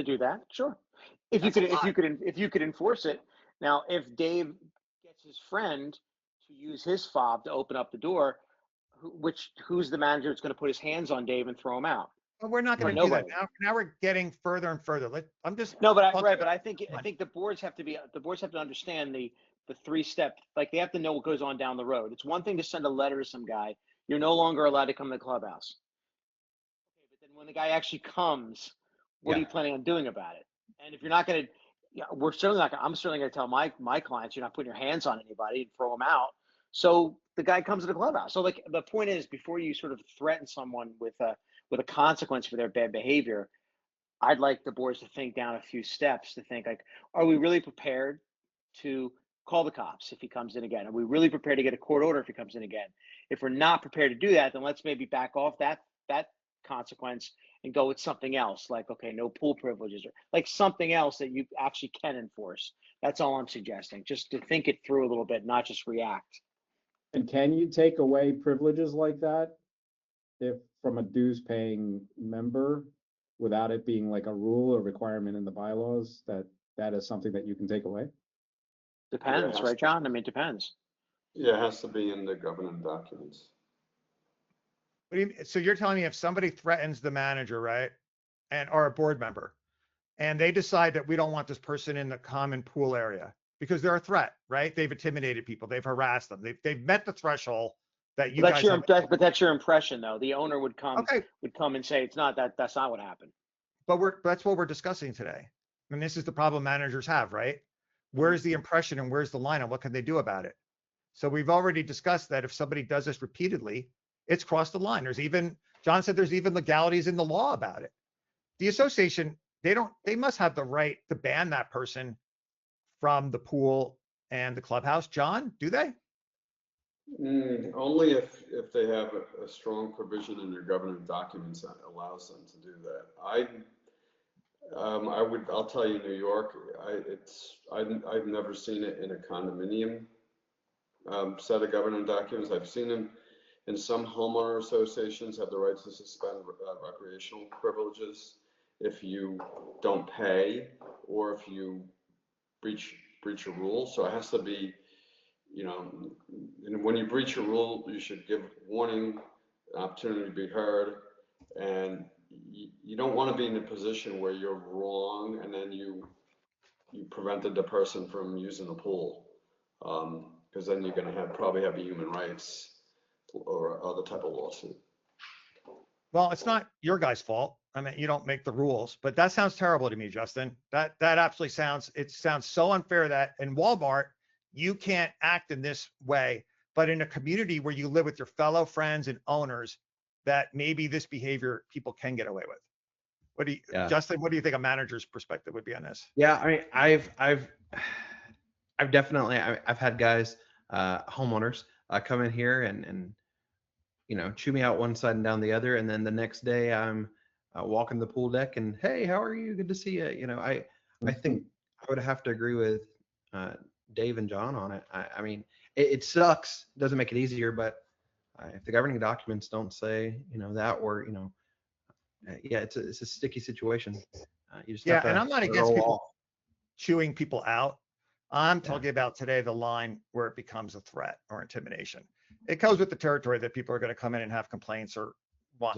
do that. Sure. If you could enforce it. Now, if Dave gets his friend to use his fob to open up the door, who's the manager that's going to put his hands on Dave and throw him out? But we're not going to do that. Now we're getting further and further. But I think the boards have to understand the 3-step, like they have to know what goes on down the road. It's one thing to send a letter to some guy. You're no longer allowed to come to the clubhouse. Okay, but then when the guy actually comes, what are you planning on doing about it? And if you're not going to, I'm certainly going to tell my clients, you're not putting your hands on anybody and throw them out. So the guy comes to the clubhouse. So like the point is, before you sort of threaten someone with a consequence for their bad behavior, I'd like the boards to think down a few steps to think like, are we really prepared to call the cops if he comes in again? Are we really prepared to get a court order if he comes in again? If we're not prepared to do that, then let's maybe back off that consequence and go with something else, like, okay, no pool privileges, or like something else that you actually can enforce. That's all I'm suggesting, just to think it through a little bit, not just react. And can you take away privileges like that if from a dues paying member without it being like a rule or requirement in the bylaws that is something that you can take away? Depends, right, John? I mean, it depends. Yeah, it has to be in the governing documents. What do you mean? So you're telling me if somebody threatens the manager, right, or a board member, and they decide that we don't want this person in the common pool area because they're a threat, right? They've intimidated people, they've harassed them, they've met the threshold that you guys. But that's your impression, though. The owner would come and say it's not that. That's not what happened. But that's what we're discussing today. And this is the problem managers have, right? Where's the impression and where's the line and what can they do about it? So we've already discussed that if somebody does this repeatedly, it's crossed the line. John said there's even legalities in the law about it. The association, they must have the right to ban that person from the pool and the clubhouse. John, do they? Only if they have a strong provision in their governing documents that allows them to do that. I'll tell you, New York, I've never seen it in a condominium set of governing documents. I've seen them in some homeowner associations have the right to suspend recreational privileges if you don't pay or if you breach a rule. So it has to be, and when you breach a rule, you should give warning, an opportunity to be heard, and you don't want to be in a position where you're wrong and then you prevented the person from using the pool, because then you're going to probably have a human rights or other type of lawsuit. Well, it's not your guy's fault. I mean, you don't make the rules, but that sounds terrible to me, Justin. That absolutely sounds so unfair that in Walmart, you can't act in this way, but in a community where you live with your fellow friends and owners, that maybe this behavior people can get away with. Justin, what do you think a manager's perspective would be on this? Yeah, I mean, I've definitely had guys, homeowners, come in here and chew me out one side and down the other, and then the next day I'm walking the pool deck and, hey, how are you? Good to see you. I think I would have to agree with Dave and John on it. I mean, it sucks. It doesn't make it easier, but if the governing documents don't say that, or yeah, it's a sticky situation. You just have to, and I'm not against people chewing people out. I'm talking about today the line where it becomes a threat or intimidation. It goes with the territory that people are going to come in and have complaints or want,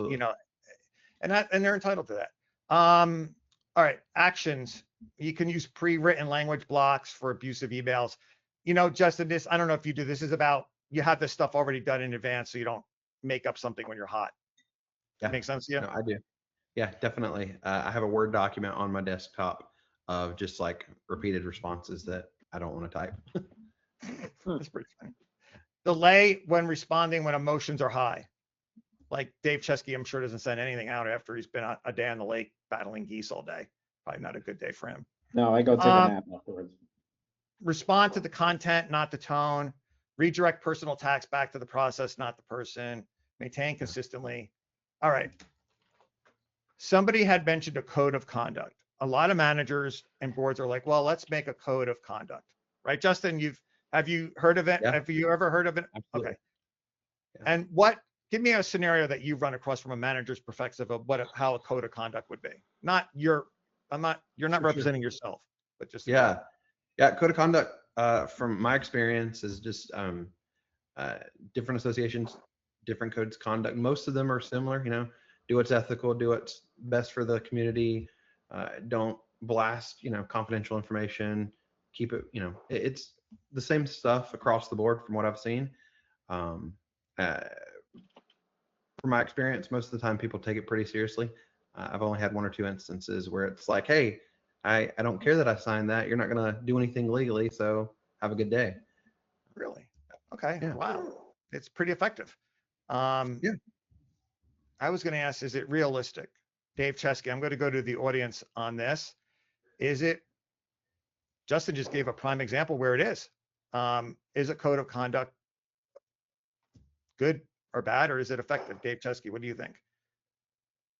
and they're entitled to that. All right, actions. You can use pre-written language blocks for abusive emails. Justin, I don't know if you do. This is about, you have this stuff already done in advance so you don't make up something when you're hot. Yeah. Makes sense to you? No, I do. Yeah, definitely. I have a Word document on my desktop of just like repeated responses that I don't want to type. That's pretty funny. Delay when responding when emotions are high. Like Dave Chesky, I'm sure doesn't send anything out after he's been a day on the lake battling geese all day. Probably not a good day for him. No, I go take a nap afterwards. Respond to the content, not the tone. Redirect personal attacks back to the process, not the person. Maintain consistently. All right. Somebody had mentioned a code of conduct. A lot of managers and boards are like, well, let's make a code of conduct, right? Justin, have you heard of it? Yeah. Have you ever heard of it? Absolutely. Okay. Yeah. And give me a scenario that you've run across from a manager's perspective of how a code of conduct would be. You're not representing yourself, but just. Yeah. Code of conduct, from my experience, is just different associations, different codes of conduct. Most of them are similar, do what's ethical, do what's best for the community. Don't blast, confidential information, keep it, it's the same stuff across the board from what I've seen. From my experience, most of the time people take it pretty seriously. I've only had 1 or 2 instances where it's like, hey, I don't care that I signed that. You're not going to do anything legally, so have a good day. Really? Okay. Yeah. Wow. It's pretty effective. Yeah. I was going to ask, is it realistic? Dave Chesky, I'm going to go to the audience on this. Justin just gave a prime example where it is. Is a code of conduct good or bad, or is it effective? Dave Chesky, what do you think?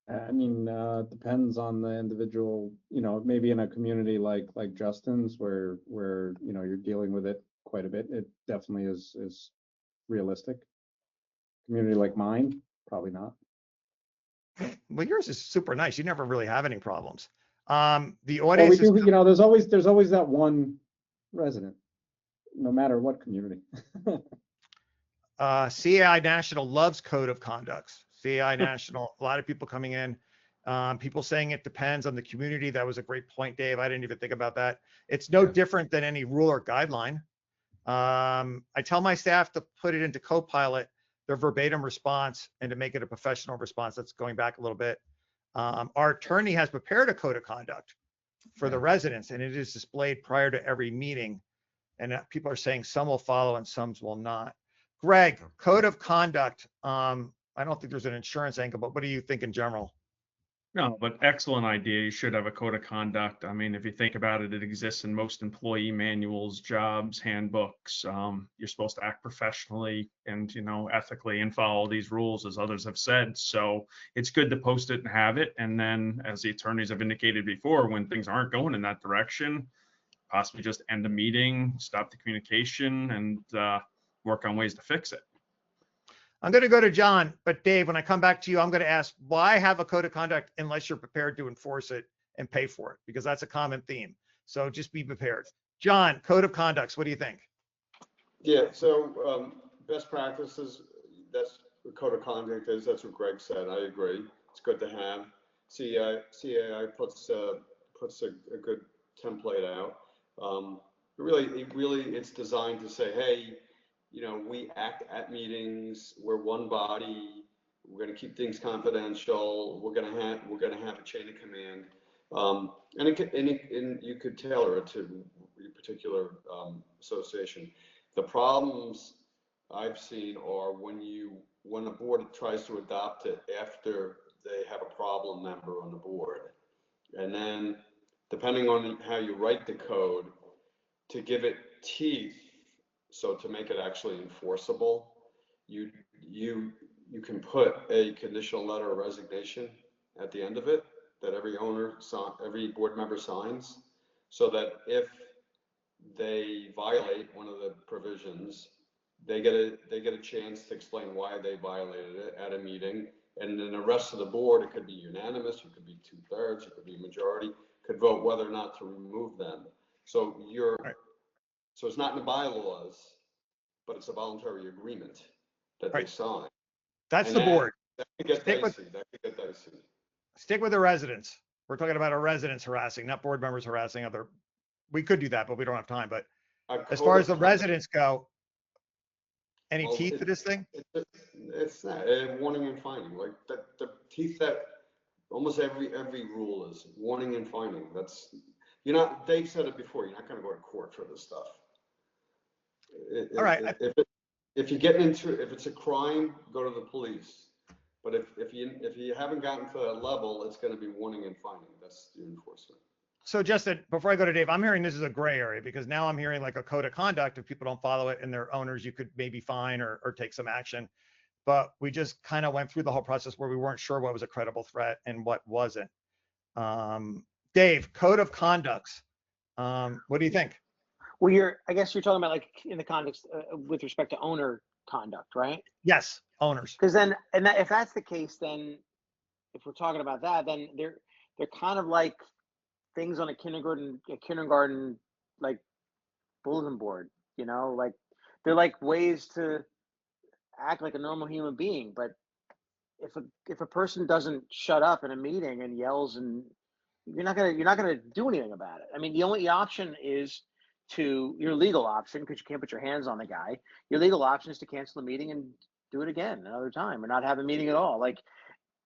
I mean, depends on the individual, maybe in a community like Justin's where you're dealing with it quite a bit, it definitely is realistic. Community like mine, probably not. Well, yours is super nice. You never really have any problems. The audience well, we do, there's always that one resident, no matter what community. CAI National loves code of conducts. CAI National, a lot of people coming in, people saying it depends on the community. That was a great point, Dave. I didn't even think about that. It's no different than any rule or guideline. I tell my staff to put it into Copilot, their verbatim response, and to make it a professional response. That's going back a little bit. Our attorney has prepared a code of conduct for the residents, and it is displayed prior to every meeting. And people are saying some will follow and some will not. Greg, code of conduct. I don't think there's an insurance angle, but what do you think in general? No, but excellent idea. You should have a code of conduct. I mean, if you think about it, it exists in most employee manuals, jobs, handbooks. You're supposed to act professionally and, ethically and follow these rules, as others have said. So it's good to post it and have it. And then, as the attorneys have indicated before, when things aren't going in that direction, possibly just end a meeting, stop the communication, and work on ways to fix it. I'm going to go to John, but Dave, when I come back to you, I'm going to ask, why have a code of conduct unless you're prepared to enforce it and pay for it? Because that's a common theme. So just be prepared. John, code of conducts, what do you think? Yeah, so best practices, that's what code of conduct is. That's what Greg said. I agree. It's good to have. CAI puts a good template out. It's designed to say, hey, we act at meetings. We're one body. We're going to keep things confidential. We're going to have a chain of command, and you could tailor it to your particular association. The problems I've seen are when a board tries to adopt it after they have a problem member on the board, and then depending on how you write the code, to give it teeth. So to make it actually enforceable, you can put a conditional letter of resignation at the end of it that every board member signs, so that if they violate one of the provisions, they get a chance to explain why they violated it at a meeting, and then the rest of the board, it could be unanimous, it could be 2/3, it could be majority, could vote whether or not to remove them. So So it's not in the bylaws, but it's a voluntary agreement that they sign. That's the board. That could get dicey. Stick with the residents. We're talking about our residents harassing, not board members harassing other. We could do that, but we don't have time. But as far as the residents go, any teeth to this thing? It's not warning and fining. Like the teeth that almost every rule is warning and fining. Dave said it before. You're not going to go to court for this stuff. All right. If you get if it's a crime, go to the police. But if you haven't gotten to that level, it's going to be warning and fining. That's the enforcement. So Justin, before I go to Dave, I'm hearing this is a gray area, because now I'm hearing like a code of conduct. If people don't follow it and their owners, you could maybe fine or take some action. But we just kind of went through the whole process where we weren't sure what was a credible threat and what wasn't. Dave, code of conducts. What do you think? Well, I guess you're talking about like in the context with respect to owner conduct, right? Yes, owners. Because then, if that's the case, then if we're talking about that, then they're kind of like things on a kindergarten like bulletin board, like they're like ways to act like a normal human being. But if a person doesn't shut up in a meeting and yells, and you're not gonna do anything about it. I mean, the only option is your legal option, because you can't put your hands on the guy. Your legal option is to cancel the meeting and do it again another time, or not have a meeting at all. Like,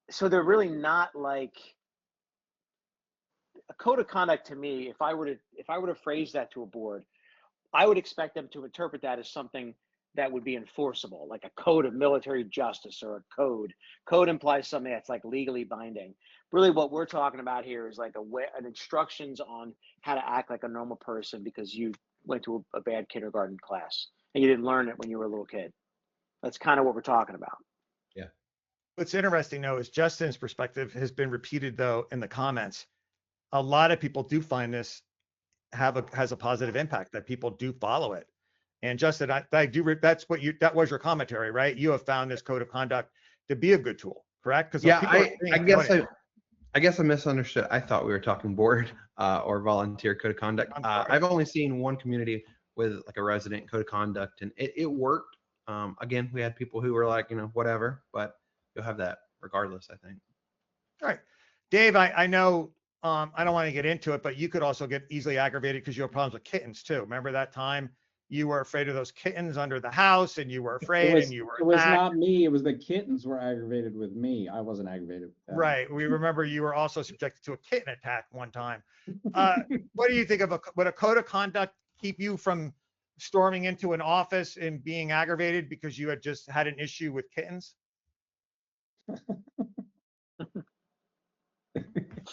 so they're really not like a code of conduct to me. If I were to phrase that to a board, I would expect them to interpret that as something that would be enforceable, like a code of military justice or a code. Code implies something that's like legally binding. Really, what we're talking about here is like an instructions on how to act like a normal person because you went to a bad kindergarten class and you didn't learn it when you were a little kid. That's kind of what we're talking about. Yeah. What's interesting though is Justin's perspective has been repeated though in the comments. A lot of people do find this has a positive impact, that people do follow it. And Justin, that was your commentary, right? You have found this code of conduct to be a good tool, correct? Because yeah, I guess I misunderstood. I thought we were talking board or volunteer code of conduct. I've only seen one community with like a resident code of conduct, and it worked. Again, we had people who were like, whatever, but you'll have that regardless, I think. All right, Dave, I know I don't want to get into it, but you could also get easily aggravated because you have problems with kittens too. Remember that time you were afraid of those kittens under the house, and you were afraid, It was not me. It was the kittens were aggravated with me. I wasn't aggravated with them. Right. We remember you were also subjected to a kitten attack one time. What do you think would a code of conduct keep you from storming into an office and being aggravated because you had just had an issue with kittens?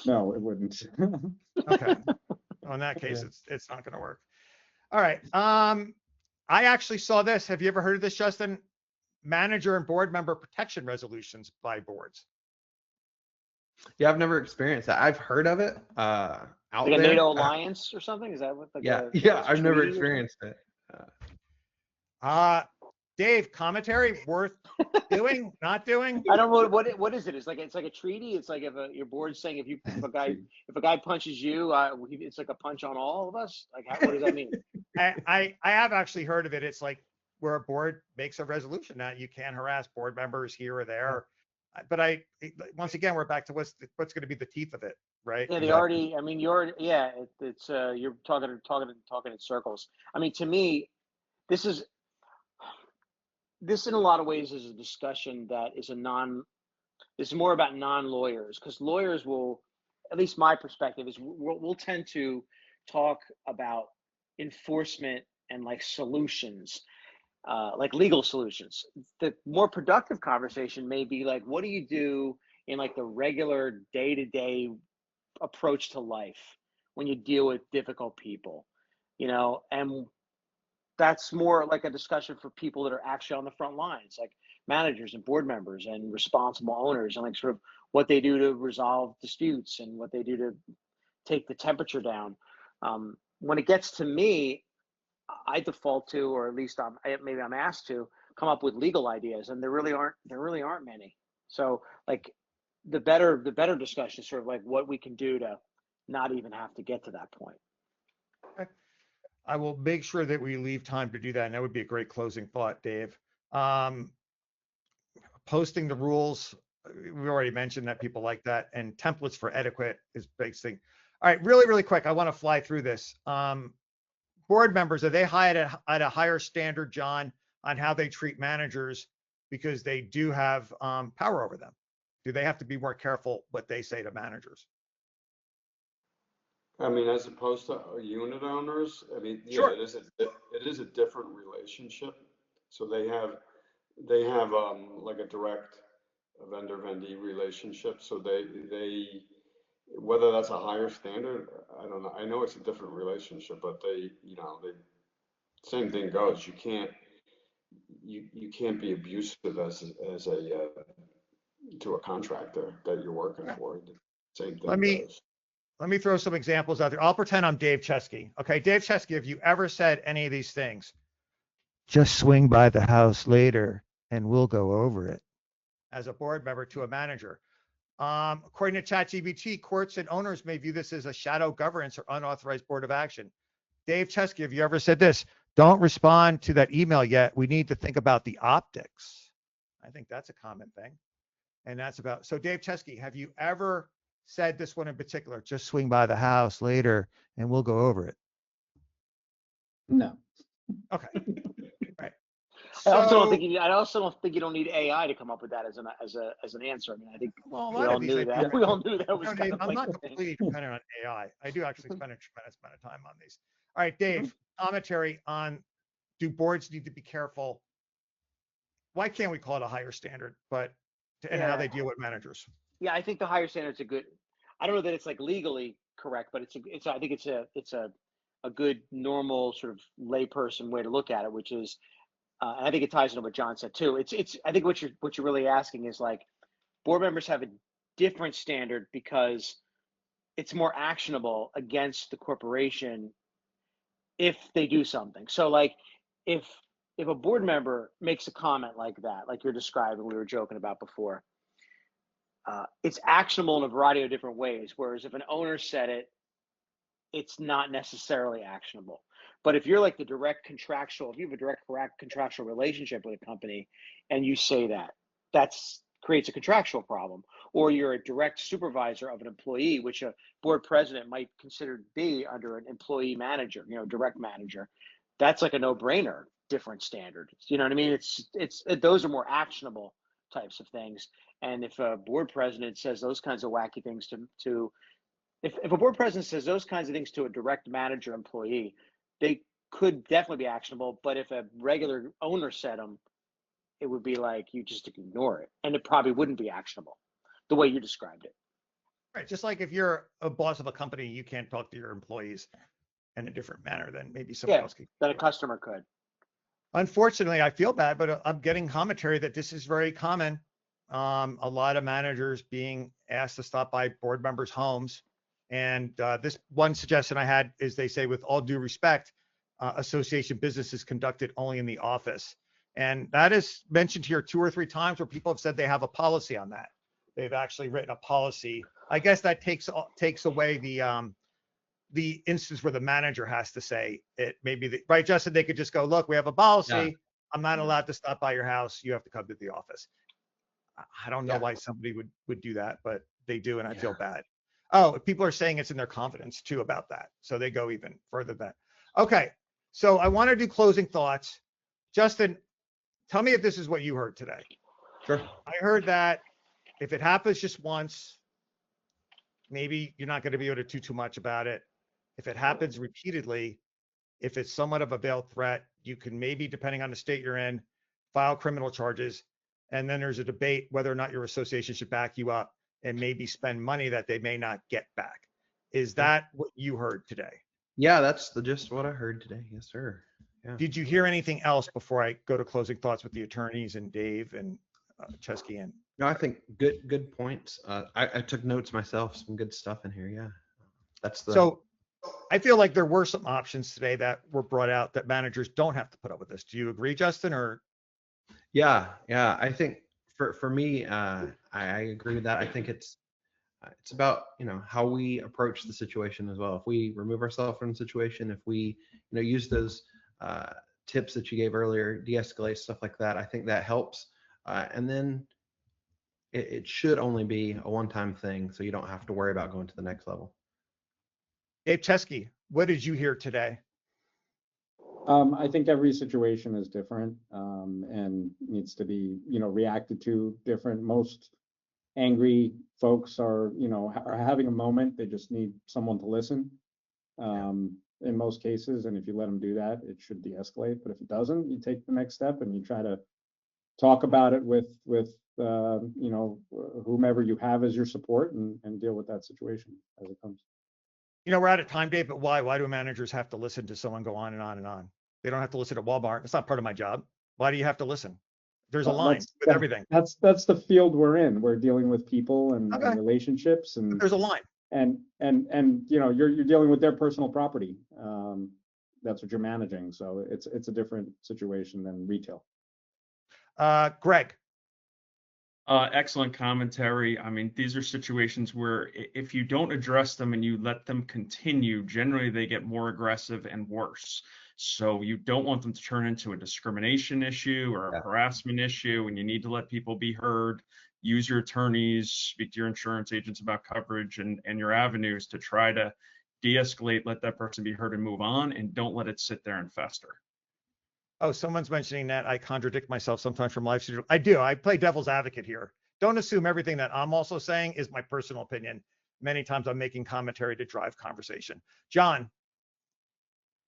No, it wouldn't. Okay. Well, in that case, it's not going to work. All right. I actually saw this. Have you ever heard of this, Justin? Manager and board member protection resolutions by boards. Yeah, I've never experienced that. I've heard of it out Like a there. NATO alliance or something? Is that what? Like Yeah, a yeah, I've never treaty or something? experienced it. Dave, commentary worth doing, not doing? I don't know what is it? It's like a treaty. It's like if your board's saying if a guy punches you, it's like a punch on all of us. Like what does that mean? I have actually heard of it. It's like where a board makes a resolution that you can't harass board members here or there. But once again, we're back to what's going to be the teeth of it, right? Yeah, they already. I mean, you're talking in circles. I mean, to me, this in a lot of ways is a discussion that is it's more about non-lawyers, because lawyers will, at least my perspective is, we'll tend to talk about enforcement and like solutions, like legal solutions. The more productive conversation may be like, what do you do in like the regular day-to-day approach to life when you deal with difficult people, and that's more like a discussion for people that are actually on the front lines, like managers and board members and responsible owners, and like sort of what they do to resolve disputes and what they do to take the temperature down. When it gets to me, I default to, or at least maybe I'm asked to come up with legal ideas, and there really aren't many. So like the better discussion is sort of like what we can do to not even have to get to that point. I will make sure that we leave time to do that. And that would be a great closing thought, Dave. Posting the rules, we already mentioned that people like that, and templates for etiquette is big thing. All right, really, really quick. I want to fly through this. Board members, are they hired at a higher standard, John, on how they treat managers because they do have power over them? Do they have to be more careful what they say to managers? I mean, as opposed to unit owners, I mean, yeah, Sure. it is a different relationship. So they have like a direct vendor-vendee relationship. So they whether that's a higher standard, I don't know. I know it's a different relationship, but they same thing goes. You can't be abusive as a to a contractor that you're working for. Same thing goes. Let me throw some examples out there. I'll pretend I'm Dave Chesky. Okay, Dave Chesky, have you ever said any of these things? Just swing by the house later and we'll go over it. As a board member to a manager. According to ChatGPT, courts and owners may view this as a shadow governance or unauthorized board of action. Dave Chesky, have you ever said this? Don't respond to that email yet. We need to think about the optics. I think that's a common thing. And that's about, so Dave Chesky, have you ever said this one in particular? Just swing by the house later and we'll go over it. No. Okay. Right. I also don't think you don't need AI to come up with that as an answer. I mean, I think we all knew that. We all knew that was kind of I'm like not completely dependent on AI. I do actually spend a tremendous amount of time on these. All right, Dave, commentary on, do boards need to be careful? Why can't we call it a higher standard, and how they deal with managers? Yeah, I think the higher standard's a good, I don't know that it's like legally correct, but I think it's a good normal sort of layperson way to look at it, which is, and I think it ties into what John said too. I think what you're really asking is like, board members have a different standard because it's more actionable against the corporation if they do something. So like if a board member makes a comment like that, like you're describing, we were joking about before, it's actionable in a variety of different ways. Whereas if an owner said it, it's not necessarily actionable. But if you're like if you have a direct contractual relationship with a company and you say that creates a contractual problem. Or you're a direct supervisor of an employee, which a board president might consider to be under an employee manager, direct manager. That's like a no-brainer, different standard. You know what I mean? Those are more actionable types of things. And if a board president says those kinds of wacky things if a board president says those kinds of things to a direct manager employee, they could definitely be actionable. But if a regular owner said them, it would be like you just ignore it, and it probably wouldn't be actionable the way you described it. Right. Just like if you're a boss of a company, you can't talk to your employees in a different manner than maybe someone Yeah, else could. that a customer could. Unfortunately, I feel bad, but I'm getting commentary that this is very common. A lot of managers being asked to stop by board members' homes. And this one suggestion I had is they say, with all due respect, association business is conducted only in the office. And that is mentioned here 2 or 3 times where people have said they have a policy on that. They've actually written a policy. I guess that takes away the instance where the manager has to say it. Maybe right, Justin, they could just go, look, we have a policy. Yeah. I'm not allowed to stop by your house. You have to come to the office. I don't know Yeah. why somebody would do that, but they do, and I feel Yeah. bad. Oh, people are saying it's in their confidence too about that. So they go even further than that. Okay. So I want to do closing thoughts. Justin, tell me if this is what you heard today. Sure. I heard that if it happens just once, maybe you're not going to be able to do too much about it. If it happens repeatedly, if it's somewhat of a veiled threat, you can maybe, depending on the state you're in, file criminal charges. And then there's a debate whether or not your association should back you up and maybe spend money that they may not get back. Is that what you heard today? Yeah, that's just what I heard today. Yes, sir. Yeah. Did you hear anything else before I go to closing thoughts with the attorneys and Dave and Chesky? And No, I think good points. I took notes myself. Some good stuff in here. Yeah. That's the. So I feel like there were some options today that were brought out that managers don't have to put up with this. Do you agree, Justin? Or Yeah. I think for me, I agree with that. I think it's about how we approach the situation as well. If we remove ourselves from the situation, if we use those tips that you gave earlier, de-escalate, stuff like that, I think that helps. And then it should only be a one-time thing, so you don't have to worry about going to the next level. Dave Chesky, what did you hear today? I think every situation is different and needs to be, reacted to different. Most angry folks are having a moment. They just need someone to listen in most cases. And if you let them do that, it should de-escalate. But if it doesn't, you take the next step and you try to talk about it with whomever you have as your support and deal with that situation as it comes. We're out of time, Dave, but why? Why do managers have to listen to someone go on and on and on? They don't have to listen at Walmart. It's not part of my job. Why do you have to listen? There's a line with everything. That's the field we're in. We're dealing with people and relationships, and there's a line. And you're dealing with their personal property. That's what you're managing. So it's a different situation than retail. Greg. Excellent commentary. I mean, these are situations where if you don't address them and you let them continue, generally they get more aggressive and worse. So you don't want them to turn into a discrimination issue or a harassment issue, and you need to let people be heard. Use your attorneys, speak to your insurance agents about coverage and your avenues to try to de-escalate, let that person be heard and move on, and don't let it sit there and fester. Oh, someone's mentioning that I contradict myself sometimes from live studio. I do. I play devil's advocate here. Don't assume everything that I'm also saying is my personal opinion. Many times I'm making commentary to drive conversation. John.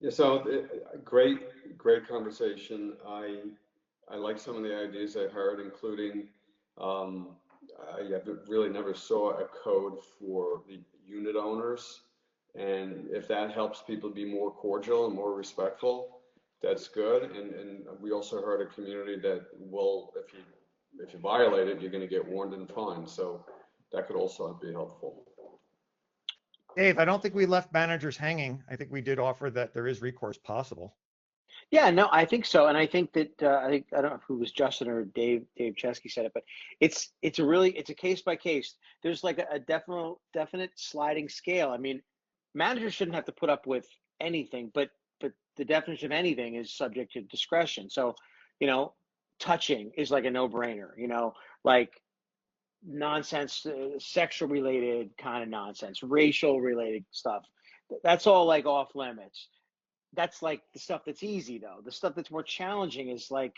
Yeah, so great conversation. I like some of the ideas I heard, including I really never saw a code for the unit owners. And if that helps people be more cordial and more respectful, that's good. And we also heard a community that will, if you violate it, you're going to get warned and fined. So that could also be helpful. Dave, I don't think we left managers hanging. I think we did offer that there is recourse possible. Yeah, no, I think so, and I think that I don't know if it was Justin or Dave Chesky said it, but it's a case by case. There's like a definite sliding scale. I mean, managers shouldn't have to put up with anything, but the definition of anything is subject to discretion. So, touching is like a no-brainer. Like nonsense, sexual related kind of nonsense, racial related stuff. That's all like off limits. That's like the stuff that's easy though. The stuff that's more challenging is like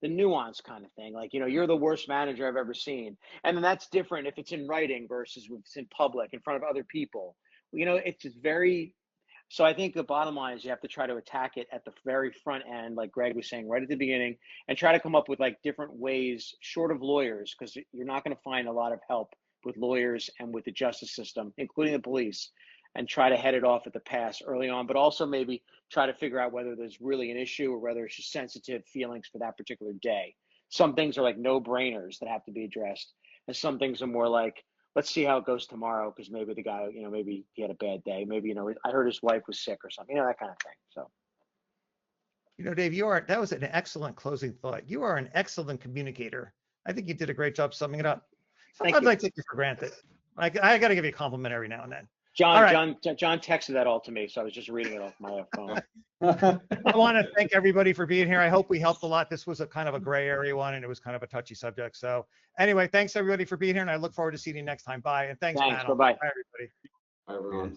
the nuance kind of thing. Like, you're the worst manager I've ever seen. And then that's different if it's in writing versus if it's in public in front of other people. It's just very, So I think the bottom line is you have to try to attack it at the very front end, like Greg was saying, right at the beginning, and try to come up with like different ways, short of lawyers, because you're not going to find a lot of help with lawyers and with the justice system, including the police, and try to head it off at the pass early on, but also maybe try to figure out whether there's really an issue or whether it's just sensitive feelings for that particular day. Some things are like no-brainers that have to be addressed, and some things are more like, let's see how it goes tomorrow, because maybe the guy, maybe he had a bad day. Maybe, I heard his wife was sick or something, that kind of thing. So, Dave, that was an excellent closing thought. You are an excellent communicator. I think you did a great job summing it up. Sometimes I take you for granted. I got to give you a compliment every now and then. John right. John texted that all to me, so I was just reading it off my phone. I want to thank everybody for being here. I hope we helped a lot. This was a kind of a gray area one, and it was kind of a touchy subject. So anyway, thanks everybody for being here, and I look forward to seeing you next time. Bye, and thanks Thanks. panel. Bye-bye. Bye, everybody. Hi, everyone.